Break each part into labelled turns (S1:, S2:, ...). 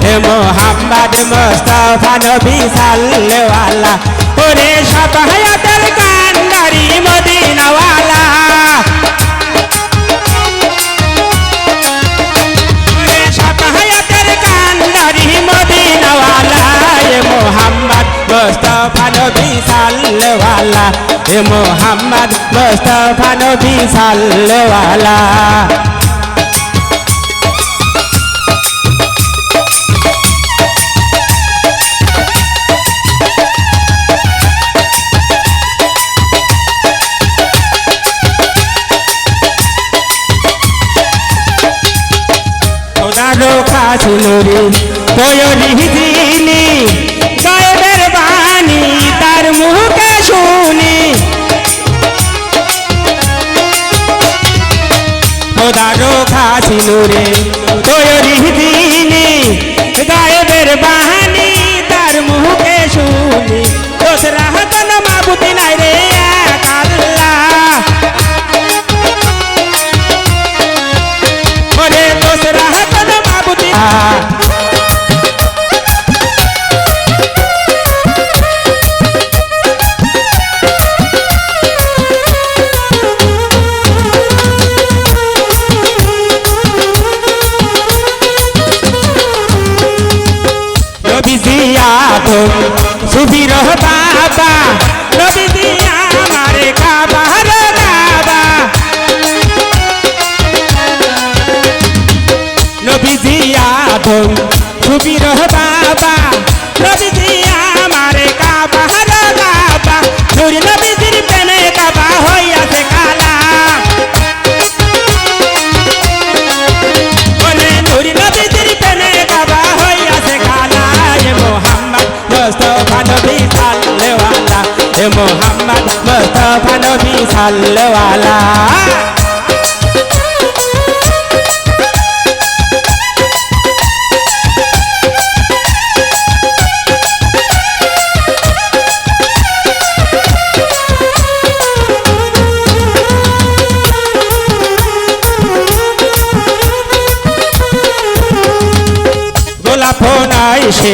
S1: এ মোহাম্মদ মুস্তাফা নবী সাল্লাল্লাহু ওরে সাফায়াতের কান্ডারি মদিনাওয়ালা ওরে সাফায়াতের কান্ডারি মদিনাওয়ালা এ মোহাম্মদ মুস্তাফা নবী সাল্লাল্লাহু এ মোহাম্মদ মুস্তাফা নবী সাল্লাল্লাহু কাছিনুরি তৈরি দিনি গায়েবের বাণী তার মুখে শুনি খোদারো কাছিনুরি তৈরি দিনি গায়েবের বাণী তার মুখে শুনি দোসরা কোন মাবুদ নাই রে এক আল্লাহ ওরে দোসরা সুবীর বাবা নবী দিয়া আমারে কাবা রে কাবা নবী দিয়া সুবীর বাবা নবী দিয়া আমারে কাবা রে কাবা নূর নবীর প্রেমে কাবা হইয়াছে কালা ওরে নূর নবীর প্রেমে কাবা হইয়াছে কালা এ মোহাম্মদ মুস্তাফা নবী সাল্লাল্লাহু এ মোহাম্মদ মুস্তাফা নবী সাল্লাল্লাহু গোলাপ নাইছে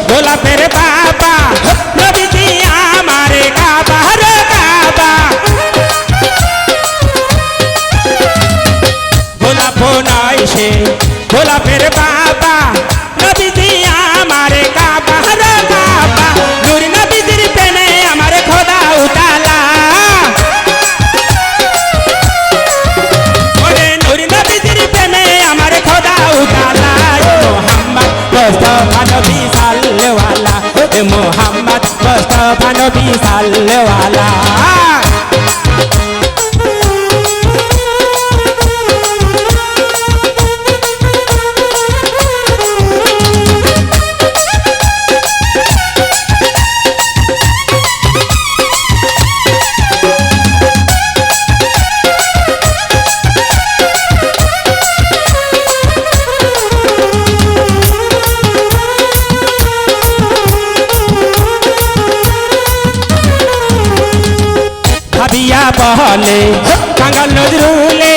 S1: গোলাপের বাবা নবী দিয়া আমারে কাবা রে কাবা গোলাপ নাইছে গোলাপের বাবা নবী দিয়া আমারে কাবা রে কাবা নূর নবীর প্রেমে আমারে খোদা উতালা ওরে নূর নবীর প্রেমে আমারে খোদা উতালা মুস্তাফা নবী সাল্লাল্লাহু এ মোহাম্মদ মুস্তাফা নবী সাল্লাল্লাহু ভাবিয়া বহলে কাঙ্গাল নজরুলে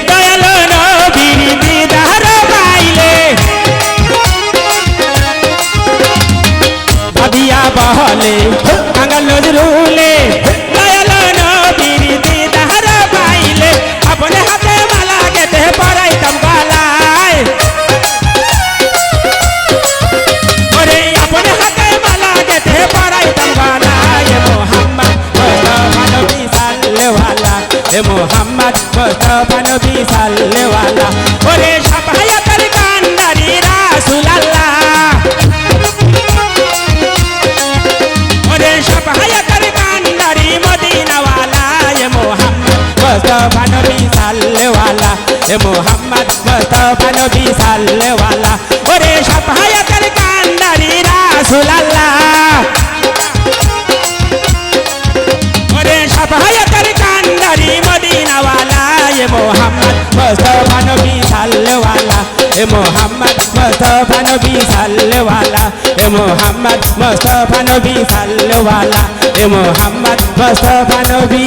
S1: দয়াল নবীর দিদার পাইলে ভাবিয়া বহলে কাঙ্গাল নজরুলে দয়াল নবীর দিদার পাইলে আপনে হাতে মালা গেতে পরাইতাম গলায় ওরে আপনে হাতে মালা গেতে পরাইতাম গলায় মোহাম্মদ এ মোহাম্মদ মুস্তাফা নবী সাল্লাল্লাহু ওরে সাফায়াতের কান্ডারি রাসূলুল্লাহ ওরে সাফায়াতের কান্ডারি মদিনাওয়ালা এ মোহাম্মদ মুস্তাফা নবী সাল্লাল্লাহু এ মোহাম্মদ মুস্তাফা নবী সাল্লাল্লাহু ওরে সাফায়াতের কান্ডারি রাসূলুল্লাহ ওরে সাফায়াতের কান্ডারি মদিনাওয়ালা এ মোহাম্মদ মুস্তাফা নবী সাল্লাল্লাহু এ মোহাম্মদ মুস্তাফা নবী সাল্লাল্লাহু এ মোহাম্মদ মুস্তাফা নবী সাল্লাল্লাহু এ মোহাম্মদ মুস্তাফা নবী